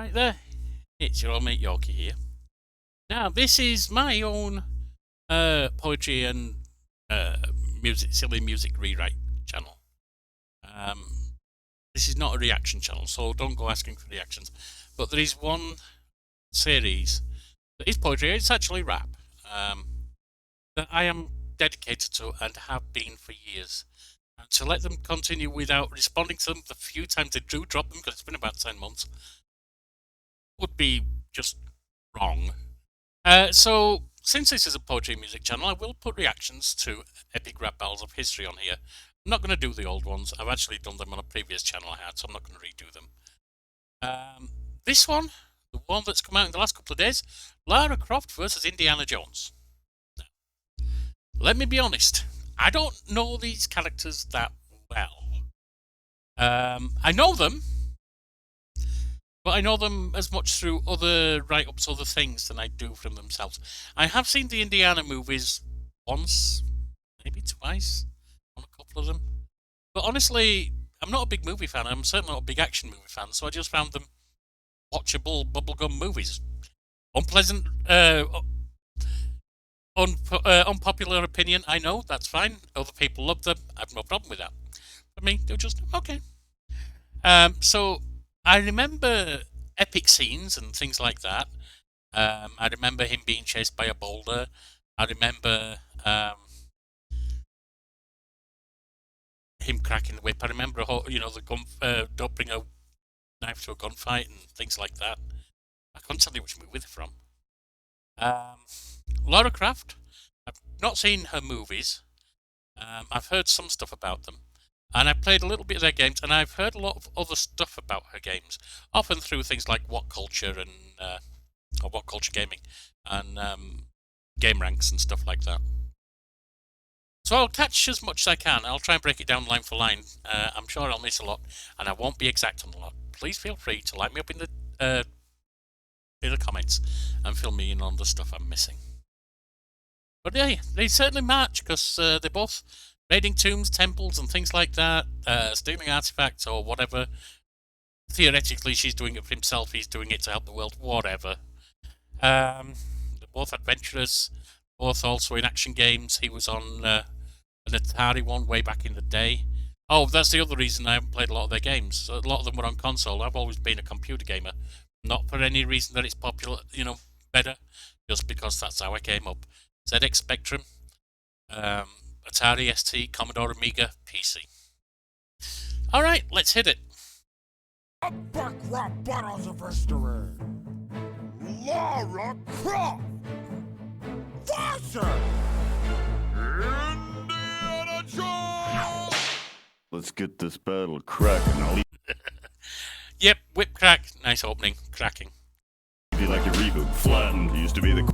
Alright there, it's your old mate Yorkie here. Now, this is my own poetry and silly music rewrite channel. This is not a reaction channel, so don't go asking for reactions. But there is one series that is poetry, it's actually rap, that I am dedicated to and have been for years. And to let them continue without responding to them the few times they do drop them, because it's been about 10 months, would be just wrong. So, since this is a poetry music channel, I will put reactions to epic rap battles of history on here. I'm not going to do the old ones. I've actually done them on a previous channel I had, so I'm not going to redo them. This one, the one that's come out in the last couple of days, Lara Croft versus Indiana Jones. Now, let me be honest, I don't know these characters that well. I know them, but I know them as much through other write-ups, other things, than I do from themselves. I have seen the Indiana movies once, maybe twice, on a couple of them. But honestly, I'm not a big movie fan. I'm certainly not a big action movie fan, so I just found them watchable bubblegum movies. Unpleasant, unpopular opinion, I know, that's fine. Other people love them. I have no problem with that. For me, they're just okay. So I remember epic scenes and things like that. I remember him being chased by a boulder. I remember him cracking the whip. I remember, the gun. Don't bring a knife to a gunfight and things like that. I can't tell you which movie they're from. Lara Croft. I've not seen her movies. I've heard some stuff about them. And I've played a little bit of their games, and I've heard a lot of other stuff about her games, often through things like What Culture and or What Culture Gaming and Game Ranks and stuff like that. So I'll catch as much as I can. I'll try and break it down line for line. I'm sure I'll miss a lot, and I won't be exact on a lot. Please feel free to like me up in the comments and fill me in on the stuff I'm missing. But yeah, they certainly match, because they're both raiding tombs, temples, and things like that, stealing artifacts or whatever. Theoretically, she's doing it for himself, he's doing it to help the world, whatever. They're both adventurers, both also in action games. He was on an Atari one way back in the day. Oh, that's the other reason I haven't played a lot of their games. A lot of them were on console. I've always been a computer gamer. Not for any reason that it's popular, better, just because that's how I came up. ZX Spectrum, Atari ST, Commodore Amiga, PC. Alright, let's hit it. A backrub bottles of history. Lara Croft versus Indiana Jones. Let's get this battle cracking. Yep, whip crack. Nice opening. Cracking. Be like a reboot. Flattened used to be the.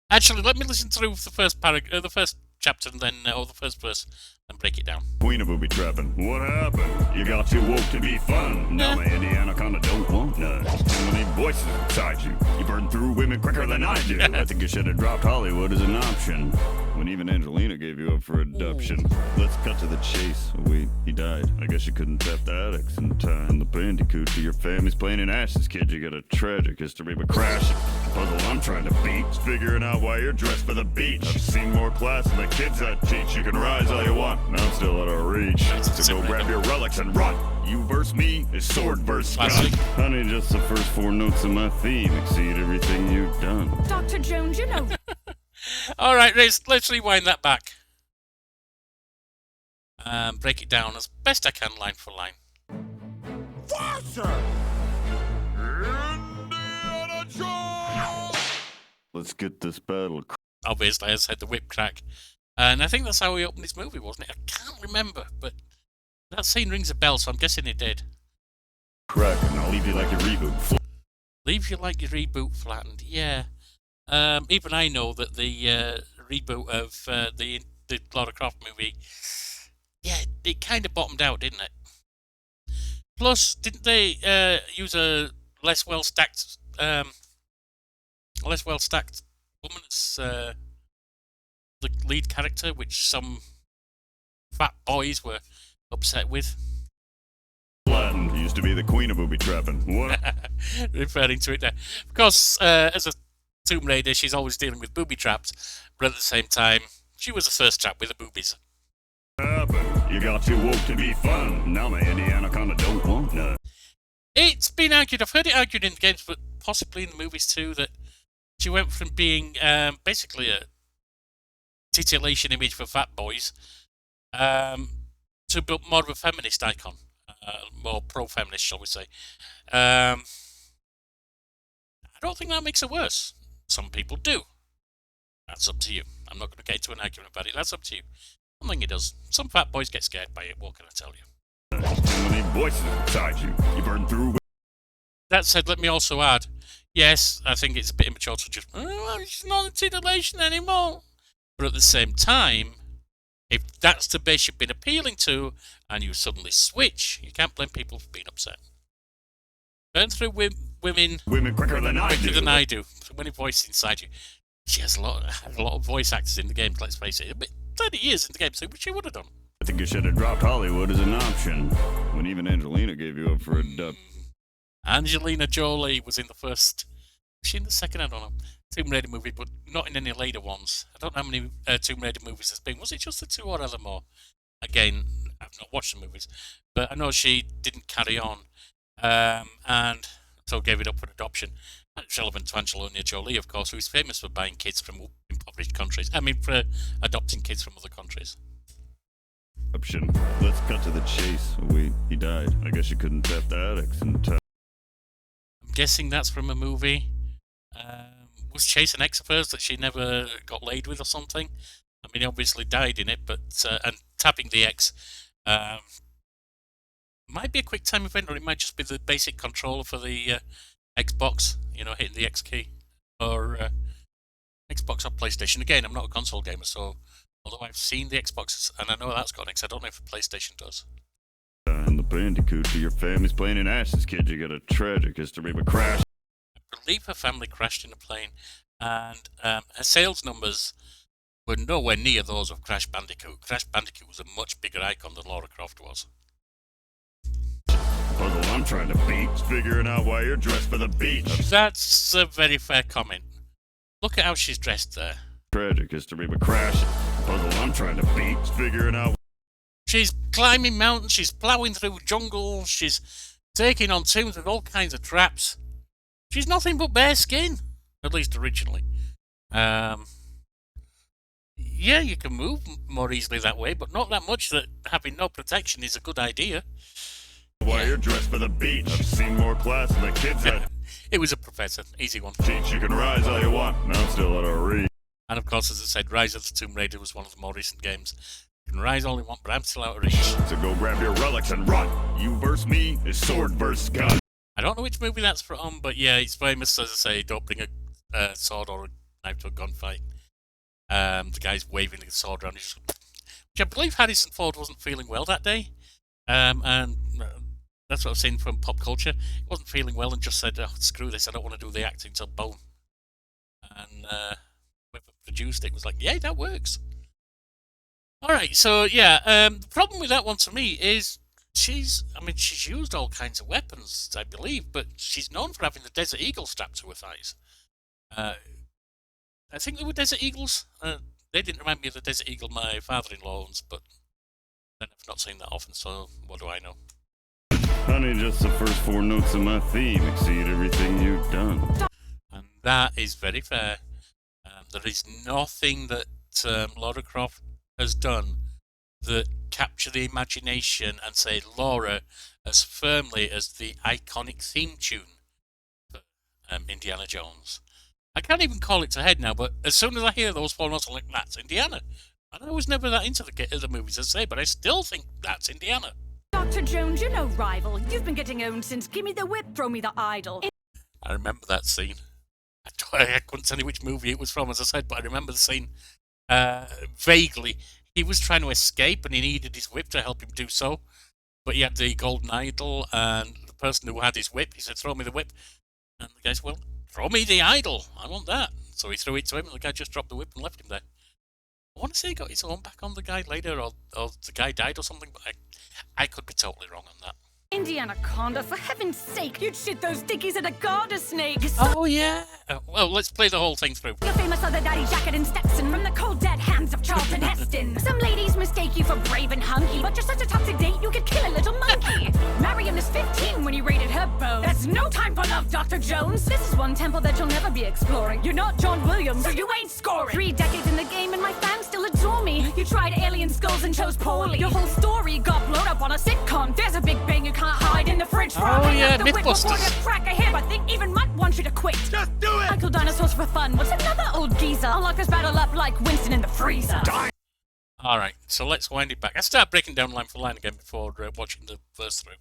Actually, let me listen through the first the first chapter, and then or the first verse, and break it down. Queen of booby trapping. What happened? You got too woke to be fun. Now my Indiana kinda don't want none. Too many voices inside you. You burn through women quicker than I do. I think you should have dropped Hollywood as an option when even Angelina gave you up for adoption. Let's cut to the chase. Oh, wait, he died. I guess you couldn't theft the addicts in time. And the bandicoot to your family's playing in ashes, kid. You got a tragic history of a crash. The puzzle I'm trying to beat is figuring out why you're dressed for the beach. I've seen more class than the kids I teach. You can rise all you want. Now I'm still out of reach. So go grab your relics and run. You verse me is sword versus gun. Honey, just the first 4 notes of my theme exceed everything you've done. Dr. Jones, you know. Alright, let's rewind that back. Break it down as best I can, line for line. Versus Indiana Jones. Let's get this battle. Obviously, I said the whip crack. And I think that's how he opened his movie, wasn't it? I can't remember, but that scene rings a bell, so I'm guessing it did. Cracking, I'll leave you like a reboot. Leave you like your reboot flattened, yeah. Even I know that the reboot of the Lara Croft movie, yeah, it kind of bottomed out, didn't it? Plus, didn't they use a less well stacked woman as the lead character, which some fat boys were upset with? Latin. Used to be the queen of booby trapping. What? Referring to it there. Of course, as a Tomb Raider, she's always dealing with booby traps, but at the same time, she was the first trap with the boobies. Happened? You got too woke to be fun. Now my Indiana kinda don't want none. It's been argued, I've heard it argued in the games, but possibly in the movies too, that she went from being basically a titillation image for fat boys to build more of a feminist icon, more pro-feminist, shall we say. I don't think that makes it worse. Some people do. That's up to you. I'm not going to get into an argument about it. That's up to you. I think it does. Some fat boys get scared by it. What can I tell you? Too many voices inside you. You burn through. That said, let me also add, yes, I think it's a bit immature to just, it's not a titillation anymore. But at the same time, if that's the base you've been appealing to, and you suddenly switch, you can't blame people for being upset. Burn through women Quicker than I do. So many voices inside you. She has a lot of voice actors in the game, let's face it. But 30 years in the game, so she would have done. I think you should have dropped Hollywood as an option. When even Angelina gave you up for a duck. Angelina Jolie was in the first. Was she in the second? I don't know. Tomb Raider movie, but not in any later ones. I don't know how many Tomb Raider movies there's been. Was it just the two or are there more? Again, I've not watched the movies, but I know she didn't carry on, and so gave it up for adoption. That's relevant to Angelina Jolie, of course, who's famous for buying kids from impoverished countries. I mean, for adopting kids from other countries. Option. Let's cut to the chase. Oh, wait, he died. I guess you couldn't tap the addicts and tap. I'm guessing that's from a movie. Was Chase an ex of hers that she never got laid with or something? I mean, he obviously died in it, but and tapping the X might be a quick time event, or it might just be the basic controller for the Xbox. You know, hitting the X key, or Xbox or PlayStation. Again, I'm not a console gamer, so although I've seen the Xbox and I know that's got an X, I don't know if the PlayStation does. And the Bandicoot for your family's playing in ashes, kid. You got a tragic history of a crash. I believe her family crashed in a plane, and her sales numbers were nowhere near those of Crash Bandicoot. Crash Bandicoot was a much bigger icon than Lara Croft was. Puzzle I'm trying to beat is figuring out why you're dressed for the beach. That's a very fair comment. Look at how she's dressed there. Tragic history of a crash. Puzzle I'm trying to beat is figuring out. She's climbing mountains, she's ploughing through jungles, she's taking on tombs with all kinds of traps. She's nothing but bare skin, at least originally. Yeah, you can move more easily that way, but not that much that having no protection is a good idea. Why you're dressed for the beach. I've seen more class than the kids had. It was a professor, easy one. Teach, you can rise all you want. I'm still at a read. And of course, as I said, Rise of the Tomb Raider was one of the more recent games. You can rise all you want, but I'm still out of reach. So go grab your relics and run. You versus me is sword versus gun. I don't know which movie that's from, but yeah, it's famous, as I say, don't bring a sword or a knife to a gunfight. The guy's waving the sword around, which I believe Harrison Ford wasn't feeling well that day. And that's what I've seen from pop culture. He wasn't feeling well and just said, oh, screw this, I don't want to do the acting till bone. And whoever produced it was like, yeah, that works. Alright, so yeah, the problem with that one to me is she's used all kinds of weapons, I believe, but she's known for having the Desert Eagle strapped to her thighs. I think they were Desert Eagles. They didn't remind me of the Desert Eagle my father-in-law owns, but then I've not seen that often, so what do I know? Honey, just the first 4 notes of my theme exceed everything you've done. And that is very fair. There is nothing that Lara Croft has done that capture the imagination and say Laura as firmly as the iconic theme tune for Indiana Jones. I can't even call it to head now, but as soon as I hear those 4 notes, I'm like, that's Indiana. And I was never that into the movies, as I say, but I still think that's Indiana. Dr. Jones, you're no rival. You've been getting owned since Gimme the Whip, Throw Me the Idol. I remember that scene. I couldn't tell you which movie it was from, as I said, but I remember the scene vaguely. He was trying to escape and he needed his whip to help him do so. But he had the golden idol, and the person who had his whip, he said, throw me the whip. And the guy said, well, throw me the idol. I want that. So he threw it to him, and the guy just dropped the whip and left him there. I want to say he got his own back on the guy later, or the guy died or something, but I could be totally wrong on that. Indianaconda, for heaven's sake, you'd shit those dickies at a garter snake. Oh, yeah. Well, let's play the whole thing through. Your famous leather daddy jacket and Stetson from the cold dead hands of Charlton Heston. Some ladies mistake you for brave and hunky, but you're such a toxic date you could kill a little monkey. Marion is 15 when he raided her bones. That's no time for love, Dr. Jones. This is one temple that you'll never be exploring. You're not John Williams, so you ain't scoring. 3 decades in the game and my fans still adore me. You tried alien skulls and chose poorly. Your whole story got blown up on a sitcom. There's a big bang you can't hide in the fridge from. Oh, yeah, the whip before Mythbusters. you crack a hip. I think even Mutt wants you to quit. Just do it! I kill dinosaurs for fun. What's another old geezer? I'll lock this battle up like Winston in the freezer. Alright, so let's wind it back. I start breaking down line for line again before watching the verse through.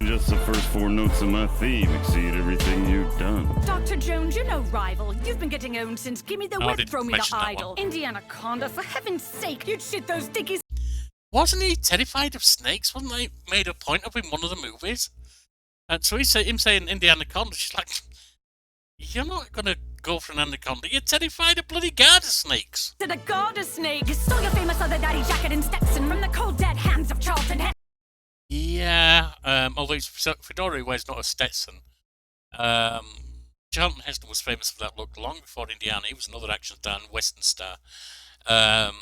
Just the first 4 notes of my theme exceed everything you've done. Dr. Jones, you're no rival. You've been getting owned since Gimme the Oh, I Whip, didn't throw me the mention that idol. Indianaconda, for heaven's sake, you'd shit those dickies. Wasn't he terrified of snakes? Wasn't they made a point of in one of the movies? And so him saying Indianaconda, she's like, you're not going to go for an anaconda. You're terrified of bloody garter snakes. To the garter snake. You stole your famous leather daddy jacket and Stetson from the cold dead hands of Charlton Heston. Yeah, although his fedora he wears not a Stetson. Charlton Heston was famous for that look long before Indiana. He was another action star and western star. And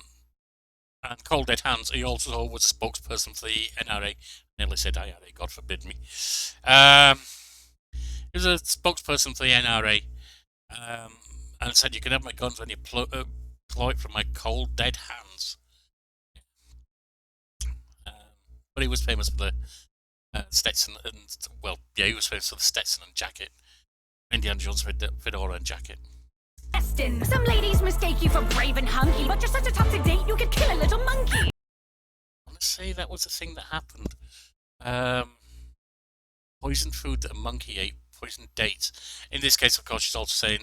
Cold Dead Hands, he also was a spokesperson for the NRA. I nearly said IRA, God forbid me. He was a spokesperson for the NRA. And said, you can have my guns when you claw it from my cold dead hands. But he was famous for the Stetson and, well, yeah, he was famous for the Stetson and jacket. Indiana Jones fedora and jacket. Some ladies mistake you for brave and hunky, but you're such a toxic date you could kill a little monkey. I want to say that was the thing that happened. Poisoned food that a monkey ate, poisoned dates. In this case, of course, she's also saying,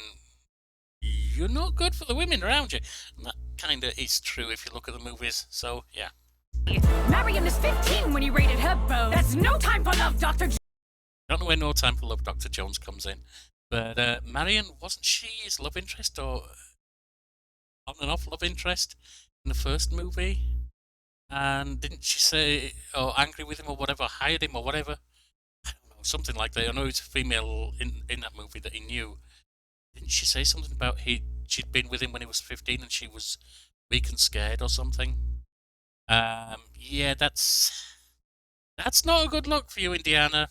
you're not good for the women around you. And that kind of is true if you look at the movies, so yeah. Marion is 15 when he raided her bow. That's no time for love, Dr. I don't know where No Time for Love Dr. Jones comes in. But Marion, wasn't she his love interest or on and off love interest in the first movie? And didn't she say, or angry with him or whatever, hired him or whatever? I don't know, something like that. I know it was a female in that movie that he knew. Didn't she say something about she'd been with him when he was 15 and she was weak and scared or something? Yeah, that's not a good look for you, Indiana.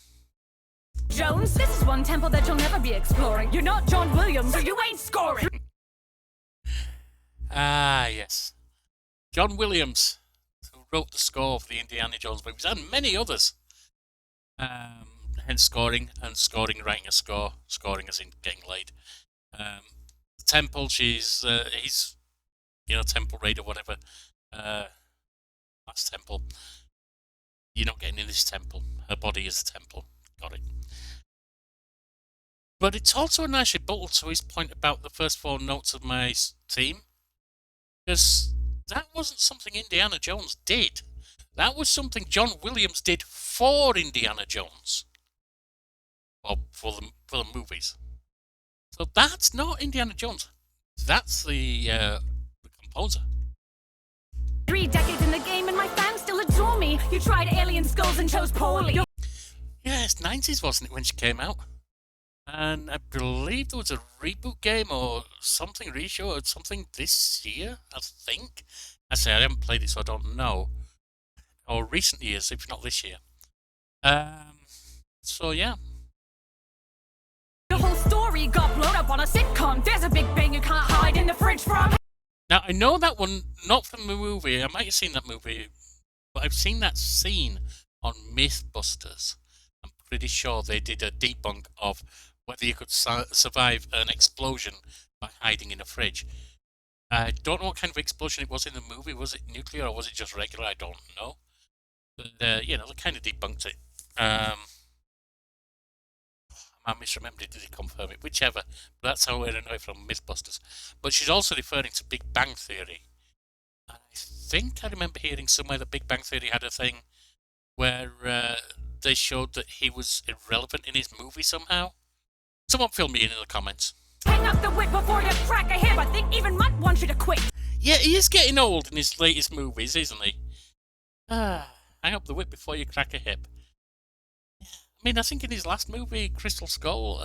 Jones, this is one temple that you'll never be exploring. You're not John Williams, so you ain't scoring. Ah, yes. John Williams, who wrote the score for the Indiana Jones movies and many others. Hence scoring and scoring, writing a score, scoring as in getting laid. The temple, he's, temple raid or whatever. Last temple. You're not getting in this temple. Her body is the temple. Got it. But it's also a nice rebuttal to his point about the first 4 notes of my theme. Because that wasn't something Indiana Jones did. That was something John Williams did for Indiana Jones. Well, for the movies. So that's not Indiana Jones. That's the composer. 3 decades in the game and my fans still adore me. You tried alien skulls and chose poorly. Yeah, it's 90s, wasn't it, when she came out? And I believe there was a reboot game or something, reshow or something this year, I think. I say I haven't played it, so I don't know. Or recent years, if not this year. So yeah. The whole story got blown up on a sitcom. There's a big bang you can't hide in the fridge from. Now, I know that one, not from the movie. I might have seen that movie, but I've seen that scene on Mythbusters. I'm pretty sure they did a debunk of whether you could survive an explosion by hiding in a fridge. I don't know what kind of explosion it was in the movie. Was it nuclear or was it just regular? I don't know. But, they kind of debunked it. I misremembered it. Did he confirm it? Whichever. But that's how I know it from Mythbusters. But she's also referring to Big Bang Theory. And I think I remember hearing somewhere that Big Bang Theory had a thing where they showed that he was irrelevant in his movie somehow. Someone fill me in the comments. Hang up the whip before you crack a hip. I think even Mutt wants you to quit. Yeah, he is getting old in his latest movies, isn't he? I hang up the whip before you crack a hip. I mean, I think in his last movie, Crystal Skull,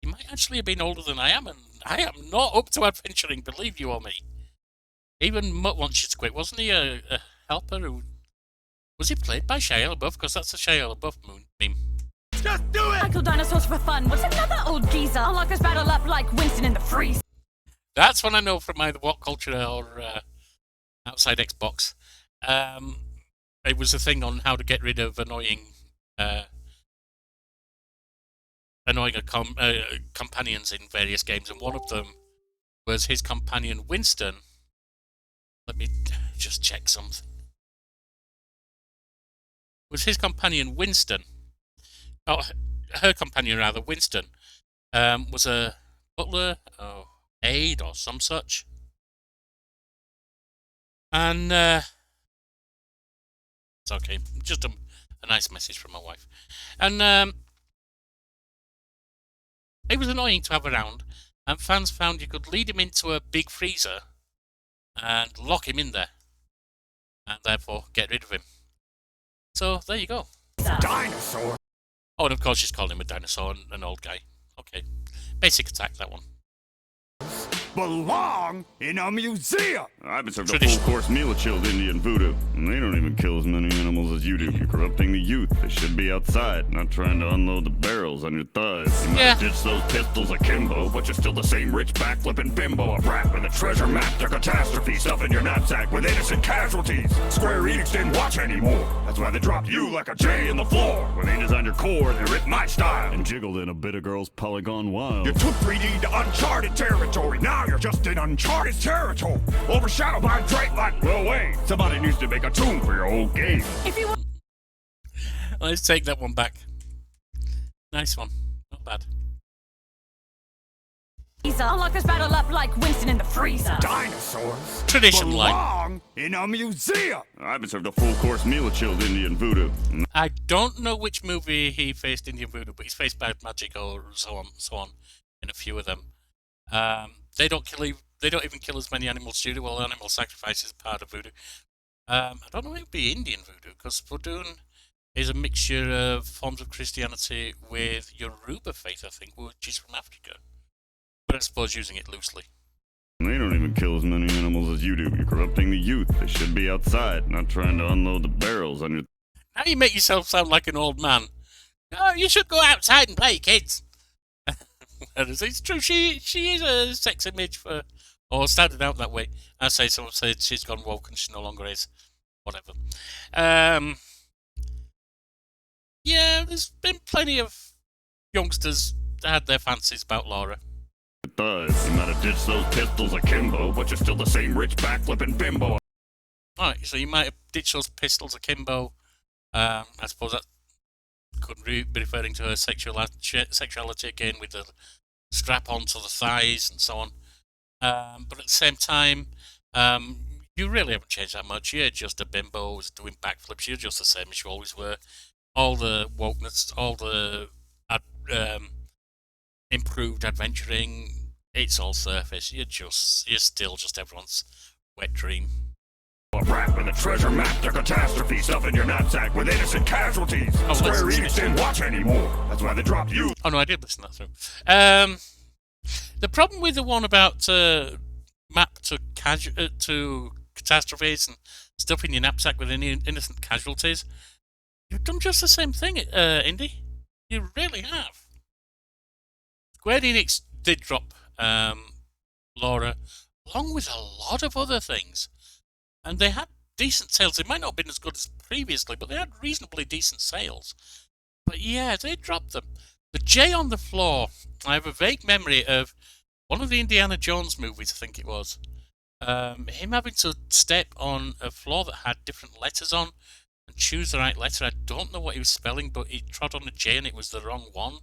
he might actually have been older than I am, and I am not up to adventuring, believe you or me. Even Mutt wants you to quit. Wasn't he a helper who... Was he played by Shia LaBeouf? Because that's a Shia LaBeouf meme. Just do it! Michael dinosaurs for fun. What's another old geezer? I'll lock us battle up like Winston in the freeze. That's when I know from either What Culture or Outside Xbox. It was a thing on how to get rid of annoying companions in various games, and one of them was his companion Winston. Let me just check something. Was his companion Winston? Oh, her companion rather, Winston, was a butler, or aide, or some such. And it's okay, just a nice message from my wife. And it was annoying to have around, and fans found you could lead him into a big freezer and lock him in there, and therefore get rid of him. So there you go. Dinosaur! Oh, and of course she's calling him a dinosaur and an old guy. Okay. Basic attack, that one. Belong in a museum! I've been served a full-course meal of chilled Indian voodoo, and they don't even kill as many animals as you do. You're corrupting the youth. They should be outside, not trying to unload the barrels on your thighs. You might ditch those pistols akimbo, but you're still the same rich back-flipping bimbo. A rap with a treasure map to catastrophe, stuff in your knapsack with innocent casualties. Square Enix didn't watch anymore. That's why they dropped you like a J in the floor. When they designed your core, they ripped my style and jiggled in a bit of girl's Polygon Wild. You took 3D to uncharted territory. Now you're just in uncharted territory, overshadowed by a Drake like Lil Wayne. Somebody needs to make a tune for your old game. If you want... Let's take that one back. Nice one. Not bad. I'll lock us battle up like Winston in the freezer. Dinosaurs Tradition line. belong in a museum! I've been served a full-course meal of chilled Indian voodoo. I don't know which movie he faced Indian voodoo, but he's faced bad magic or so on in a few of them. They don't even kill as many animals as you do. Well, animal sacrifice is part of voodoo. I don't know if it would be Indian voodoo, because voodoo is a mixture of forms of Christianity with Yoruba faith, I think, which is from Africa. But I suppose using it loosely. They don't even kill as many animals as you do. You're corrupting the youth. They should be outside, not trying to unload the barrels on your... Now you make yourself sound like an old man. Oh, you should go outside and play, kids. It's true, she is a sex image for... Or started out that way. I say someone said she's gone woke and she no longer is. Whatever. Yeah, there's been plenty of youngsters that had their fancies about Lara. Thighs. You might have ditched those pistols akimbo, but you're still the same rich back-flipping bimbo. Alright, so you might have ditched those pistols akimbo. I suppose that could be referring to her sexuality again with the strap onto the thighs and so on. But at the same time, you really haven't changed that much. You're just a bimbo who's doing backflips. You're just the same as you always were. All the wokeness, all the improved adventuring, it's all surface. You're still just everyone's wet dream. A rap with a treasure map to catastrophe, stuff in your knapsack with innocent casualties. Square Enix didn't watch anymore. That's why they dropped you. Oh no, I did listen that through. The problem with the one about map to catastrophes and stuff in your knapsack with innocent casualties, you've done just the same thing, Indy. You really have. Square Enix did drop Lara, along with a lot of other things. And they had decent sales. They might not have been as good as previously, but they had reasonably decent sales. But yeah, they dropped them. The J on the floor. I have a vague memory of one of the Indiana Jones movies, I think it was. Him having to step on a floor that had different letters on and choose the right letter. I don't know what he was spelling, but he trod on a J and it was the wrong one.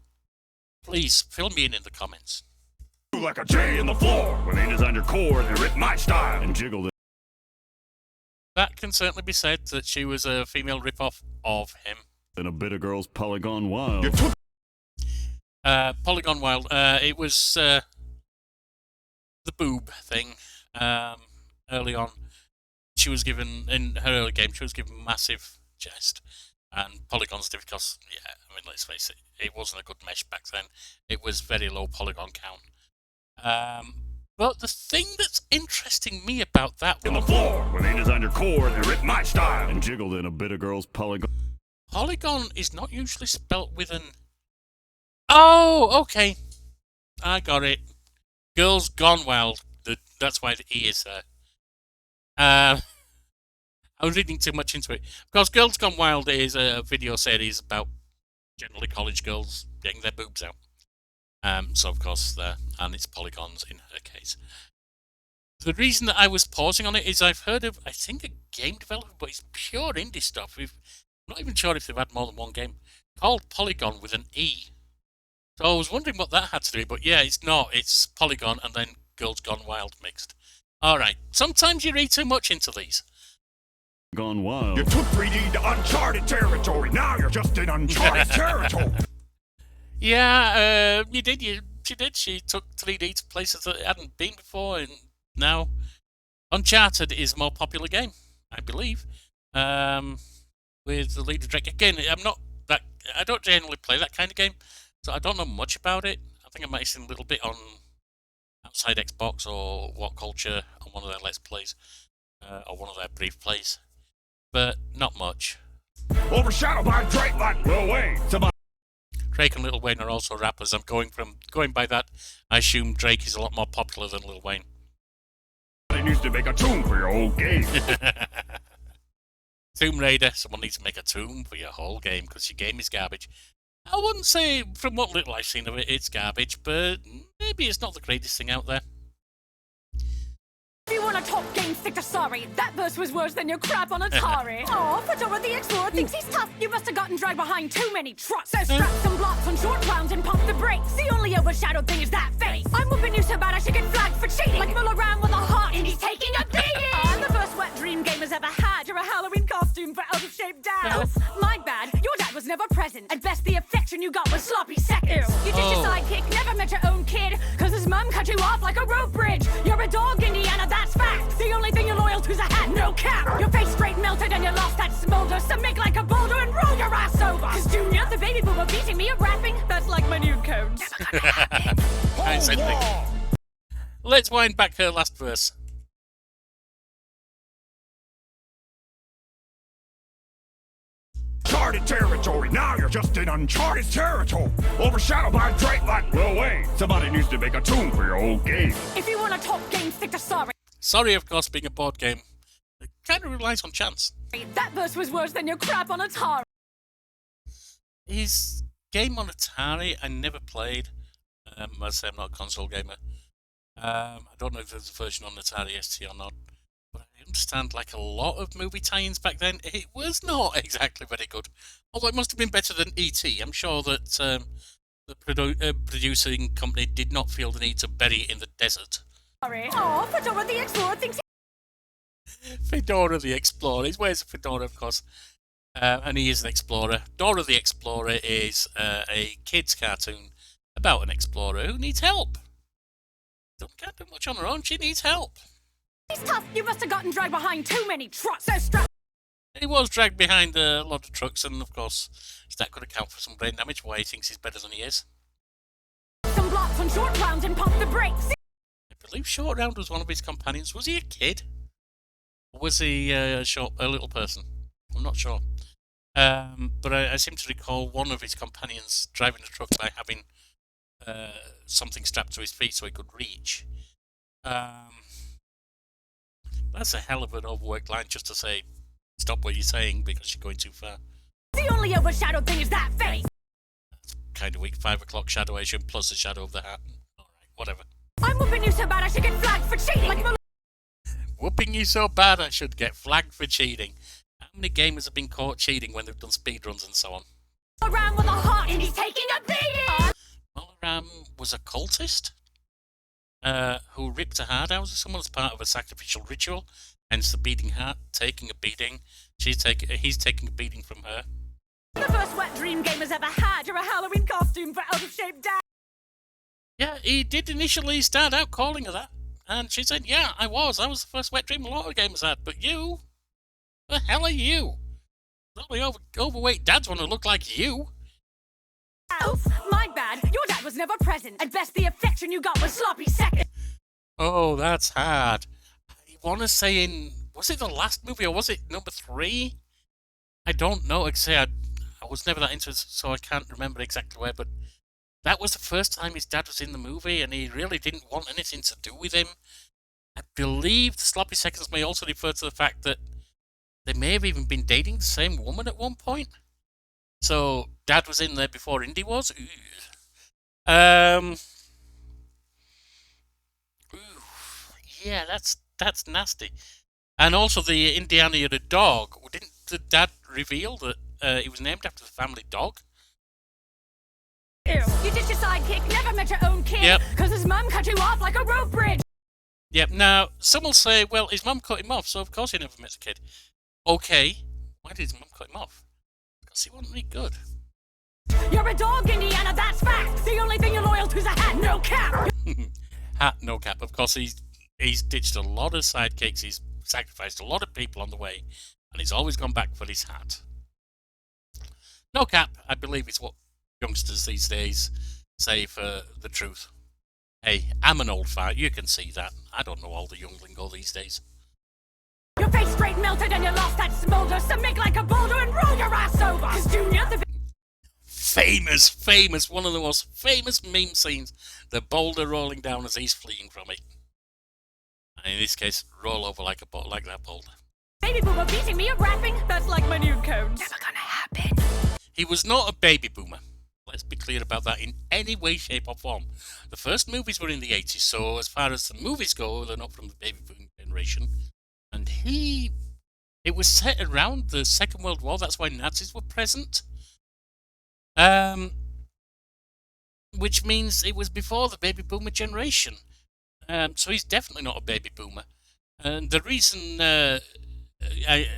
Please, fill me in the comments. Like a J in the floor. When they designed your core, they ripped my style and jiggled it. That can certainly be said, that she was a female rip-off of him. And a bit of girls Polygon Wild. Polygon Wild. It was the boob thing. Early on, she was given, in her early game, she was given massive jest. And polygons did because, yeah, I mean, let's face it, it wasn't a good mesh back then. It was very low polygon count. But the thing that's interesting me about that In the floor, where they designed your core, they ripped my style and jiggled in a bit of girl's polygon. polygon is not usually spelt with an... Oh, okay. I got it. Girls Gone Wild. That's why the E is there. I was reading too much into it. Of course, Girls Gone Wild is a video series about generally college girls getting their boobs out. So, of course, and it's polygons in her case. The reason that I was pausing on it is I've heard of, I think, a game developer, but it's pure indie stuff. I'm not even sure if they've had more than one game, called Polygon with an E. So I was wondering what that had to do, but yeah, it's not. It's Polygon and then Girls Gone Wild mixed. Alright, sometimes you read too much into these. Gone wild. You took 3D to uncharted territory. Now you're just in uncharted territory. Yeah, you did. She did. She took 3D to places that it hadn't been before, and now Uncharted is a more popular game, I believe. With the leader Drake. Again, I don't generally play that kind of game, so I don't know much about it. I think I might have seen a little bit on Outside Xbox or What Culture on one of their Let's Plays, or one of their brief plays, but not much. Overshadowed by Drake like Lil Wayne. Drake and Lil Wayne are also rappers. I'm going by that. I assume Drake is a lot more popular than Lil Wayne. Somebody needs to make a tune for your old game. Tomb Raider. Someone needs to make a tomb for your whole game because your game is garbage. I wouldn't say, from what little I've seen of it, it's garbage, but maybe it's not the greatest thing out there. If you want a top game, stick to sorry. That verse was worse than your crap on Atari. Aw, Fedora the Explorer thinks he's tough. You must have gotten dragged behind too many trucks. So strap some blocks on short rounds and pump the brakes. The only overshadowed thing is that face. I'm whooping you so bad I should get flagged for cheating. Like Muller ran with a heart and he's taking a beating. I'm the first wet dream gamers ever had. You're a Halloween costume for out-of-shape dads. My bad, your dad was never present. At best, the affection you got was sloppy seconds. You're just a sidekick, never met your own kid. Cause his mum cut you off like a rope bridge. You're a dog, Indiana, that's fact. The only thing you're loyal to's a hat, no cap. Your face straight melted and you lost that smolder. So make like a boulder and roll your ass over. Cause Junior, the baby boomer beating me at rapping, that's like my new code. Never gonna happen. I said thing. Let's wind back her last verse. Uncharted territory. Now you're just in uncharted territory. Overshadowed by Drake like Lil Wayne. Somebody needs to make a tune for your old game. If you want a top game, stick to sorry. Sorry, of course, being a board game, it kind of relies on chance. That verse was worse than your crap on Atari. His game on Atari, I never played. I say I'm not a console gamer. I don't know if there's a version on Atari ST or not, but I understand like a lot of movie tie-ins back then, it was not exactly very good. Although it must have been better than E.T. I'm sure that the producing company did not feel the need to bury it in the desert. Aw, Fedora the Explorer thinks Fedora the Explorer. He wears a fedora, of course, and he is an explorer. Dora the Explorer is a kid's cartoon about an explorer who needs help. Can't do much on her own, she needs help. he's tough. You must have gotten dragged behind too many trucks. So strap. He was dragged behind a lot of trucks, and of course, that could account for some brain damage, why he thinks he's better than he is. Some blocks on short rounds and pump the brakes. I believe Short Round was one of his companions. Was he a kid? Or was he a little person? I'm not sure. But I seem to recall one of his companions driving the truck by having something strapped to his feet so he could reach. That's a hell of an overworked line just to say, stop what you're saying because you're going too far. The only overshadowed thing is that face. That's kind of weak. 5 o'clock shadowation plus the shadow of the hat. Alright, whatever. I'm whooping you so bad I should get flagged for cheating. Like Whooping you so bad I should get flagged for cheating. How many gamers have been caught cheating when they've done speedruns and so on? around with a heart and he's taking a beating. Malaram was a cultist who ripped a heart out of someone as part of a sacrificial ritual, hence the beating heart, taking a beating. He's taking a beating from her. The first wet dream gamers ever had. You're a Halloween costume for out-of-shape dad. Yeah, he did initially start out calling her that, and she said, yeah, I was the first wet dream a lot of gamers had, but you? The hell are you? Only overweight dads want to look like you. Oh, my bad. Your dad was never present. At best, the affection you got was sloppy second. Oh, that's hard. I want to say was it the last movie or was it number 3? I don't know. Like I say, I was never that into it, so I can't remember exactly where, but that was the first time his dad was in the movie, and he really didn't want anything to do with him. I believe the sloppy seconds may also refer to the fact that they may have even been dating the same woman at one point. So, Dad was in there before Indy was. Yeah, that's nasty. And also the Indiana had a dog. Didn't the dad reveal that he was named after the family dog? Ew. You ditched your sidekick, never met your own kid. Yep. Because his mum cut you off like a rope bridge. Yep. Now, some will say, well, his mum cut him off, so of course he never met the kid. Okay. Why did his mum cut him off? Because he wasn't really good. You're a dog, Indiana, that's fact. The only thing you're loyal to is a hat, no cap. Hat, no cap. Of course, he's ditched a lot of sidekicks. He's sacrificed a lot of people on the way, and he's always gone back for his hat. No cap, I believe, is what youngsters these days say for the truth. Hey, I'm an old fart. You can see that. I don't know all the young lingo these days. Your face straight melted and you lost that smolder. So make like a boulder and roll your ass over. Cause Junior, the Famous, one of the most famous meme scenes. The boulder rolling down as he's fleeing from it. And in this case, roll over like that boulder. baby boomer beating me at rapping. That's like my new code. Never gonna happen. He was not a baby boomer. Let's be clear about that in any way, shape, or form. The first movies were in the 80s, so as far as the movies go, they're not from the baby boom generation. And it was set around the Second World War, that's why Nazis were present. Which means it was before the baby boomer generation. So he's definitely not a baby boomer. And the reason I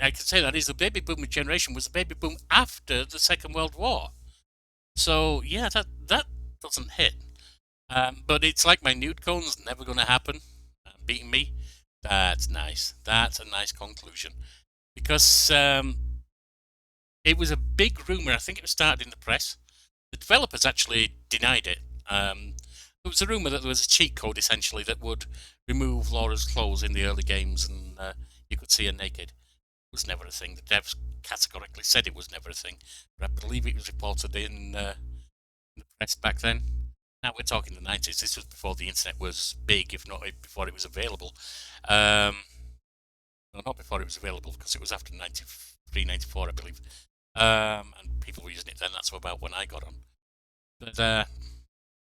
can say that is the baby boomer generation was the baby boom after the Second World War. So, yeah, that doesn't hit. But it's like my nude cone's never going to happen. Beating me. That's nice. That's a nice conclusion. Because it was a big rumour. I think it was started in the press. The developers actually denied it. There was a rumour that there was a cheat code, essentially, that would remove Laura's clothes in the early games and you could see her naked. It was never a thing. The devs categorically said it was never a thing. But I believe it was reported in the press back then. Now we're talking the 90s. This was before the internet was big, if not before it was available. No, not before it was available, because it was after 93, 94, I believe. And people were using it then. That's about when I got on. But,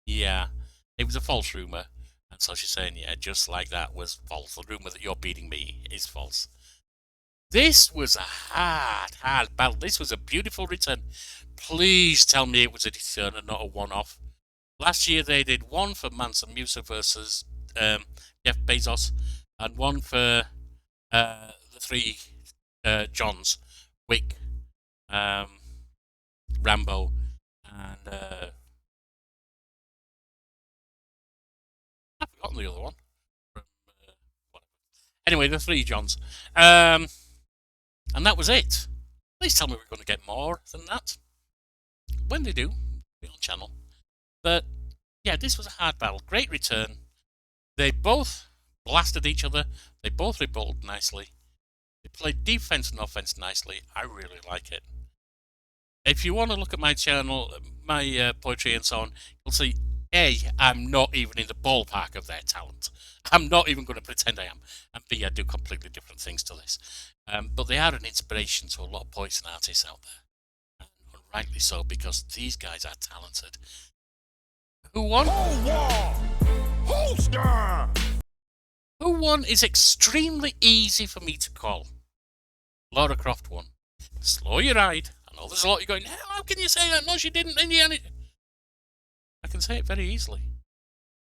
yeah, it was a false rumour. And so she's saying, yeah, just like that was false. The rumour that you're beating me is false. This was a hard battle. This was a beautiful return. Please tell me it was a return and not a one-off. Last year they did one for Manson Musa versus Jeff Bezos, and one for the three Johns, Wick, Rambo, and I've forgotten the other one. Anyway, the three Johns. And that was it. Please tell me we're going to get more than that. When they do, be on channel. But, yeah, this was a hard battle. Great return. They both blasted each other. They both rebutted nicely. They played defense and offense nicely. I really like it. If you want to look at my channel, my poetry and so on, you'll see, A, I'm not even in the ballpark of their talent. I'm not even going to pretend I am. And B, I do completely different things to this. But they are an inspiration to a lot of poets and artists out there. And rightly so, because these guys are talented. Who won? Holster! Who won is extremely easy for me to call. Lara Croft won. Slow your ride. I know there's a lot of you going, how can you say that? No, she didn't. Indiana. I can say it very easily.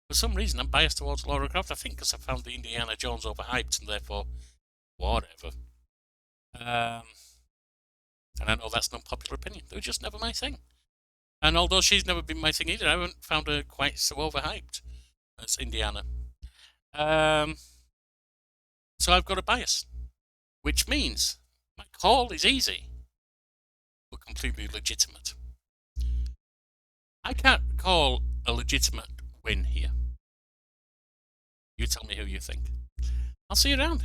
For some reason, I'm biased towards Lara Croft. I think because I found the Indiana Jones overhyped and therefore, whatever. And I know that's an unpopular opinion. They were just never my thing. And although she's never been my thing either, I haven't found her quite so overhyped as Indiana. So I've got a bias. Which means my call is easy. completely legitimate. I can't call a legitimate win here. You tell me who you think. I'll see you around.